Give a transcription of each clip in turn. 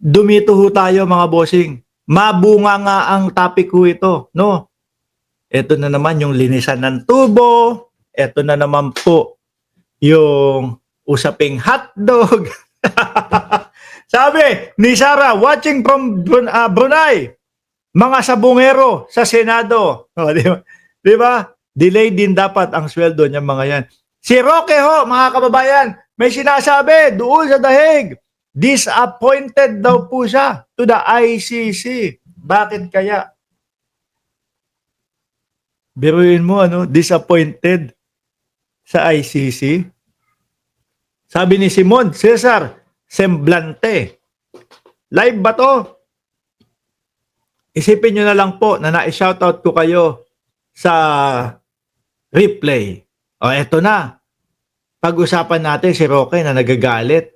dumito ho tayo mga bossing. Mabunga nga ang topic ho ito, no? Ito na naman yung linisan ng tubo. Ito na naman po yung usaping hotdog. Sabi ni Sarah, watching from Brunei, mga sabungero sa Senado. O, di ba? Di ba? Delay din dapat ang sweldo niya mga yan. Si Roque ho, mga kababayan, may sinasabi doon sa dahig. Disappointed daw po siya to the ICC. Bakit kaya? Biruin mo, ano? Disappointed sa ICC. Sabi ni Simon Cesar, semblante. Live ba to? Isipin nyo na lang po na na-shoutout ko kayo sa replay. O, eto na. Pag-usapan natin si Roque na nagagalit.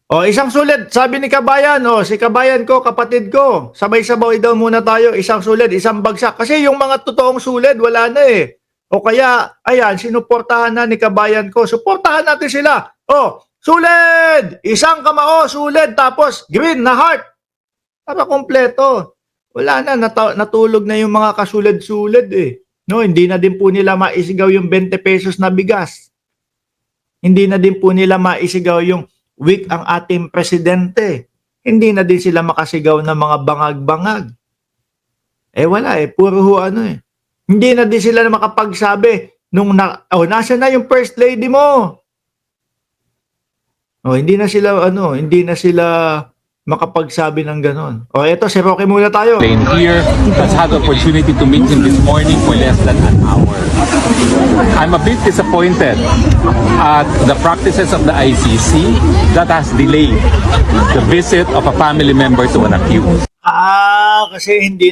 O, isang sulit. Sabi ni Kabayan, si Kabayan ko, kapatid ko, sabay-sabay daw muna tayo. Isang sulit, isang bagsak. Kasi yung mga totoong sulit, wala na eh. O kaya, ayan, sinuportahan na ni Kabayan ko. Suportahan natin sila. O, sulit! Isang kamao, sulit. Tapos, green na heart. Para kompleto. Wala na, natulog na yung mga kasulad-sulad eh. No, hindi na din po nila maisigaw yung 20 pesos na bigas. Hindi na din po nila maisigaw yung weak ang ating presidente. Hindi na din sila makasigaw ng mga bangag-bangag. Wala eh, puro ho ano eh. Hindi na din sila makapagsabi nung nasa na yung first lady mo. Hindi na sila makapagsabi ng ganon. Eto si Roque muna tayo. Here has had the opportunity to meet him this morning for less than an hour. I'm a bit disappointed at the practices of the ICC that has delayed the visit of a family member to an accused. Kasi hindi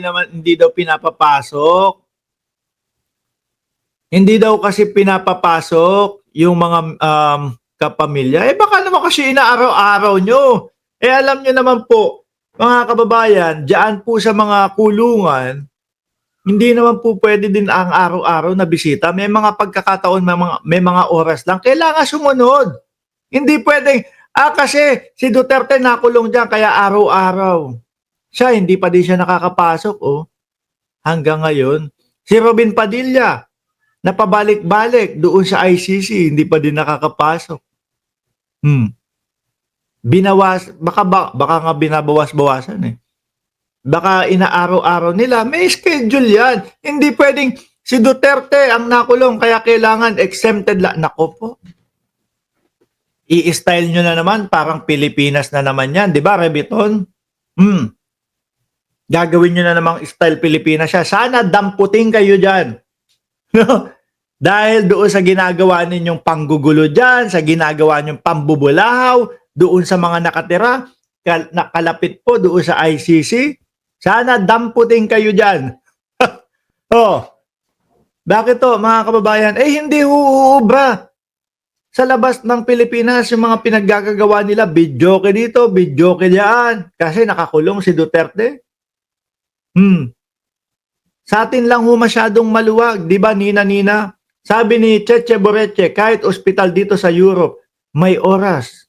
daw pinapapasok. Hindi daw kasi pinapapasok yung mga kapamilya. Baka naman kasi inaaraw-araw nyo. Alam nyo naman po, mga kababayan, diyan po sa mga kulungan, hindi naman po pwede din ang araw-araw na bisita. May mga pagkakataon, may mga oras lang. Kailangan sumunod. Hindi pwedeng, kasi si Duterte nakulong dyan, kaya araw-araw. Siya, hindi pa din siya nakakapasok, hanggang ngayon. Si Robin Padilla, napabalik-balik doon sa ICC, hindi pa din nakakapasok. Baka nga binabawas-bawasan eh. Baka inaaraw-araw nila, may schedule yan. Hindi pwedeng si Duterte ang nakulong kaya kailangan exempted lang. Nako po. I-style nyo na naman, parang Pilipinas na naman yan. Di ba, Rebiton? Gagawin nyo na namang style Pilipinas siya. Sana damputin kayo dyan. No? Dahil doon sa ginagawa ninyong panggugulo dyan, sa ginagawa ninyong pambubulahaw, doon sa mga nakatira, nakalapit po doon sa ICC, sana damputin kayo dyan. Bakit to mga kababayan? Hindi huubra. Sa labas ng Pilipinas, yung mga pinaggagawa nila, bidyoke dito, bidyoke diyan. Kasi nakakulong si Duterte. Sa atin lang masyadong maluwag. Di ba, Nina? Sabi ni Cheche Boreche, kahit ospital dito sa Europe, may oras.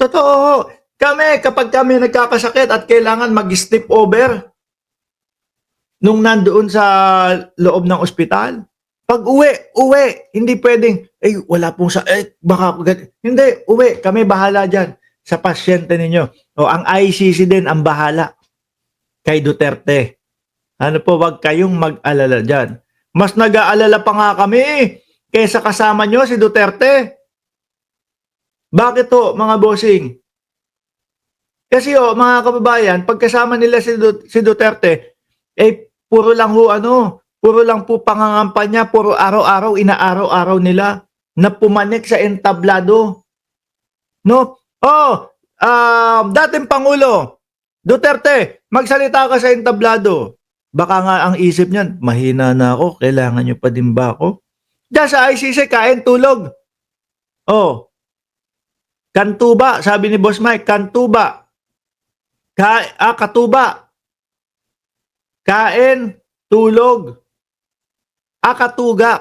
Totoo. Kapag kami nagkakasakit at kailangan mag-step over nung nandoon sa loob ng ospital, pag uwi, hindi pwedeng, wala pong baka, hindi, uwi, kami bahala dyan sa pasyente ninyo. Ang ICC din ang bahala kay Duterte. Wag kayong mag-alala dyan. Mas nag-aalala pa nga kami kaysa kasama nyo si Duterte. Bakit to, mga bossing? Kasi mga kababayan, pagkasama nila si Duterte, puro lang po pangangampanya, puro araw-araw, inaaraw-araw nila na pumanik sa entablado. No? Dating Pangulo, Duterte, magsalita ka sa entablado. Baka nga ang isip niyan, mahina na ako, kailangan nyo pa din ba ako? Diyan sa ICC, kain, tulog. Kantuba, sabi ni Boss Mike, kantuba. Katuba. Kain, tulog. Katuga.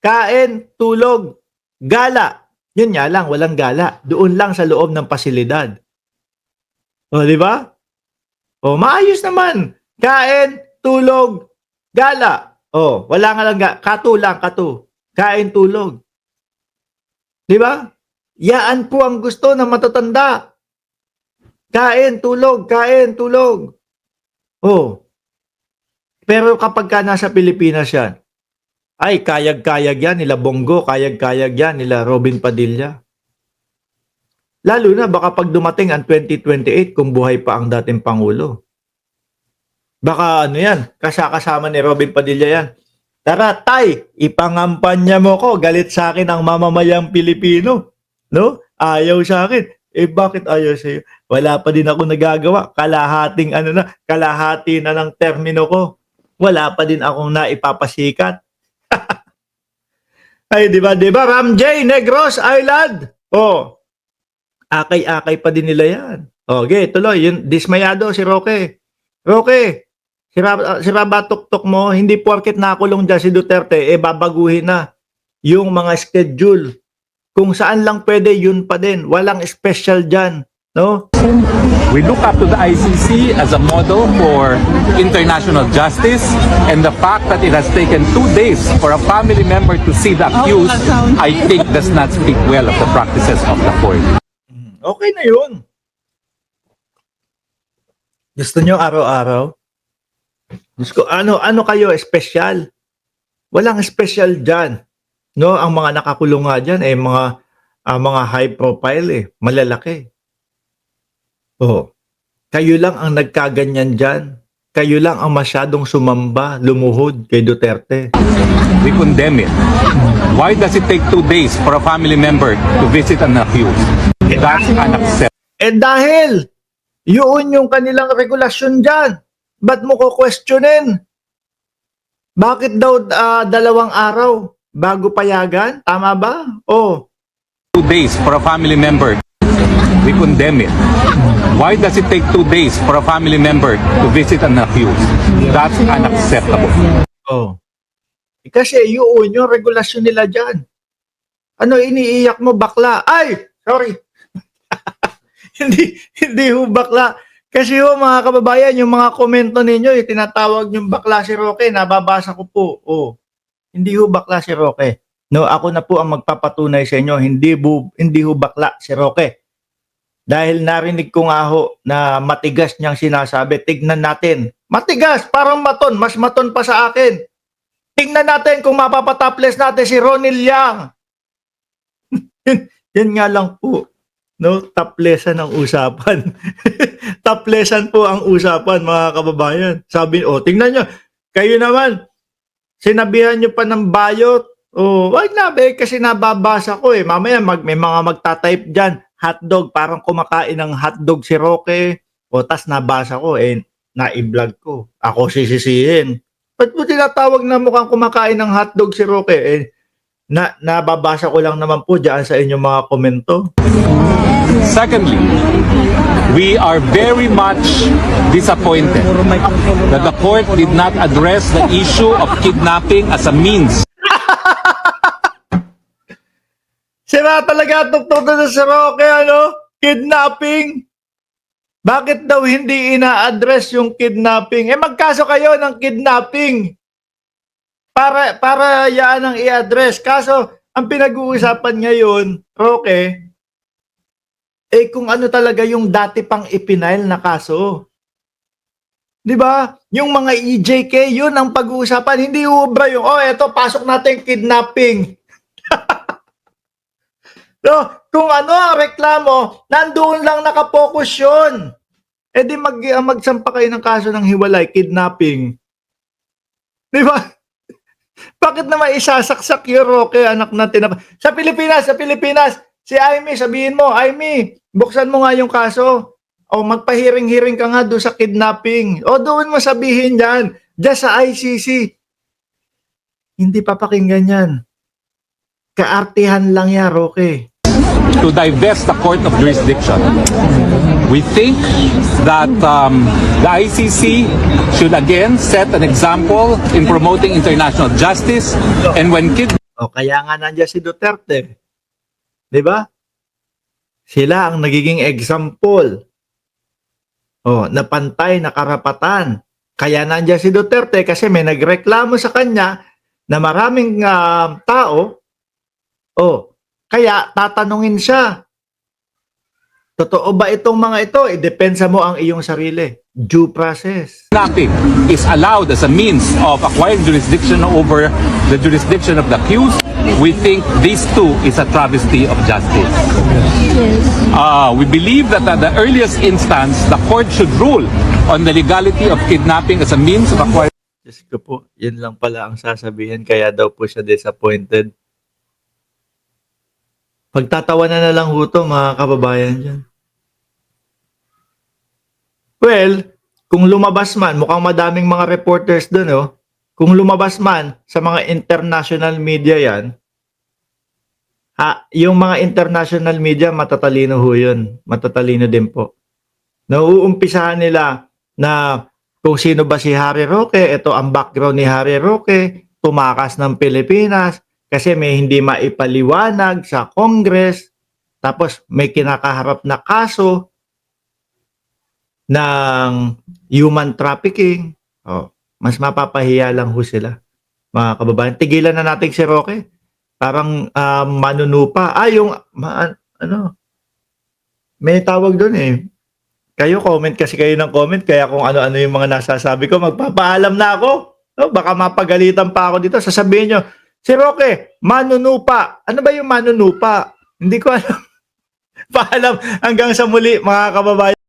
Kain, tulog. Gala. Yun nga lang, walang gala. Doon lang sa loob ng pasilidad. O, di ba? O, maayos naman. Kain, tulog, gala. O, wala nga lang, katu lang, katu. Kain, tulog. Di ba? Yaan po ang gusto ng matatanda. Kain, tulog, kain, tulog. O, pero kapag ka nasa Pilipinas yan, ay, kayag-kayag yan, nila Bongo, kayag-kayag yan, nila Robin Padilla. Lalo na baka pag dumating ang 2028 kung buhay pa ang dating Pangulo. Baka ano yan, kasama ni Robin Padilla yan. Tara, tay, ipangampanya mo ko, galit sa akin ang mamamayang Pilipino. No? Ayaw sa akin. Eh bakit ayaw sa'yo? Wala pa din ako nagagawa. Kalahati na ng termino ko. Wala pa din akong naipapasikat. Ay, di ba, Ram J. Negros Island. Oh, akay-akay pa din nila yan. Okay, tuloy. Yun, dismayado si Roque. Roque, sira ba tuktok mo? Hindi porket nakulong dyan si Duterte, eh babaguhin na yung mga schedule. Kung saan lang pwede, yun pa din. Walang special dyan. No? We look up to the ICC as a model for international justice, and the fact that it has taken 2 days for a family member to see the accused, I think does not speak well of the practices of the court. Okay na yun. Gusto nyo araw-araw? Gusto, ano kayo special? Walang special dyan. No, ang mga nakakulong nga dyan eh mga high profile eh, malalaki. Oh. Kayo lang ang nagkaganyan dyan. Kayo lang ang masyadong sumamba, lumuhod kay Duterte. We condemn it. Why does it take 2 days for a family member to visit an accused? That's unacceptable. Eh dahil, yun yung kanilang regulasyon dyan. Ba't mo ko questionin? Bakit daw 2 araw bago payagan? Tama ba? Oh. 2 days for a family member. We condemn it. Why does it take 2 days for a family member to visit an accused? That's unacceptable. Oh. Kasi yun yung regulasyon nila dyan. Ano iniiyak mo, bakla? Ay! Sorry. hindi ho bakla. Kasi ho mga kababayan, yung mga komento ninyo, yung tinatawag yung bakla si Roque, nababasa ko po. Oh. Hindi ho bakla si Roque. No, ako na po ang magpapatunay sa inyo, hindi ho bakla si Roque. Dahil narinig ko nga ho na matigas niyang sinasabi, tignan natin. Matigas, parang maton, mas maton pa sa akin. Tignan natin kung mapapatoples natin si Ronil Yang. Yan nga lang po. No, taplesan ang usapan. Taplesan po ang usapan, mga kababayan. Sabi, tingnan nyo, kayo naman, sinabihan nyo pa ng bayot. Wag na be, kasi nababasa ko eh. Mamaya may mga magta-type dyan, hotdog, parang kumakain ng hotdog si Roque. Tas nabasa ko eh, na-i-vlog ko. Ako sisisihin. Ba't mo tinatawag na mukhang kumakain ng hotdog si Roque? Nababasa ko lang naman po dyan sa inyong mga komento. Secondly, we are very much disappointed that the court did not address the issue of kidnapping as a means. Sira talaga tuktok na sa Roque, kidnapping. Bakit daw hindi ina-address yung kidnapping? Magkaso kayo ng kidnapping. Para yan ang i-address. Kaso, ang pinag-uusapan ngayon, Roque, kung ano talaga yung dati pang ipinail na kaso. Di ba? Yung mga EJK, yun ang pag-uusapan. Hindi ubra yung, eto, pasok natin kidnapping. No, kung ano ang reklamo, nandoon lang nakapokus yun. Di magsampa kayo ng kaso ng hiwalay, kidnapping. Di ba? Bakit naman isasaksak yung Roque, anak natin? Sa Pilipinas, si Aimee, sabihin mo, Aimee, buksan mo nga yung kaso. Magpahiring-hiring ka nga doon sa kidnapping. Doon mo sabihin yan. Diyan sa ICC. Hindi papakinggan yan. Kaartihan lang yan, Roque. To divest the court of jurisdiction. We think that the ICC should again set an example in promoting international justice, and when kaya nga nandiyan si Duterte. 'Di ba? Sila ang nagiging example. na pantay na karapatan. Kaya nandiyan si Duterte kasi may nagreklamo sa kanya na maraming tao, kaya tatanungin siya, totoo ba itong mga ito? Idepensa mo ang iyong sarili. Due process. Kidnapping is allowed as a means of acquiring jurisdiction over the jurisdiction of the accused. We think this too is a travesty of justice. We believe that at the earliest instance, the court should rule on the legality of kidnapping as a means of acquiring. Diyos ko po, yun lang pala ang sasabihin, kaya daw po siya disappointed. Pagtatawanan na lang ho to, mga kababayan dyan. Well, kung lumabas man, mukhang madaming mga reporters doon, kung lumabas man sa mga international media yan, yung mga international media, matatalino ho yun. Matatalino din po. Nauumpisahan nila na kung sino ba si Harry Roque, ito ang background ni Harry Roque, tumakas ng Pilipinas kasi may hindi maipaliwanag sa Congress, tapos may kinakaharap na kaso ng human trafficking. Mas mapapahiya lang ho sila, mga kababayan. Tigilan na natin si Roque. Parang manunupa. May tawag doon Kayo, comment kasi kayo ng comment, kaya kung ano-ano yung mga nasasabi ko, magpapaalam na ako. Baka mapagalitan pa ako dito. Sasabihin nyo, si Roque, manunupa. Ano ba yung manunupa? Hindi ko alam. Paalam hanggang sa muli, mga kababayan.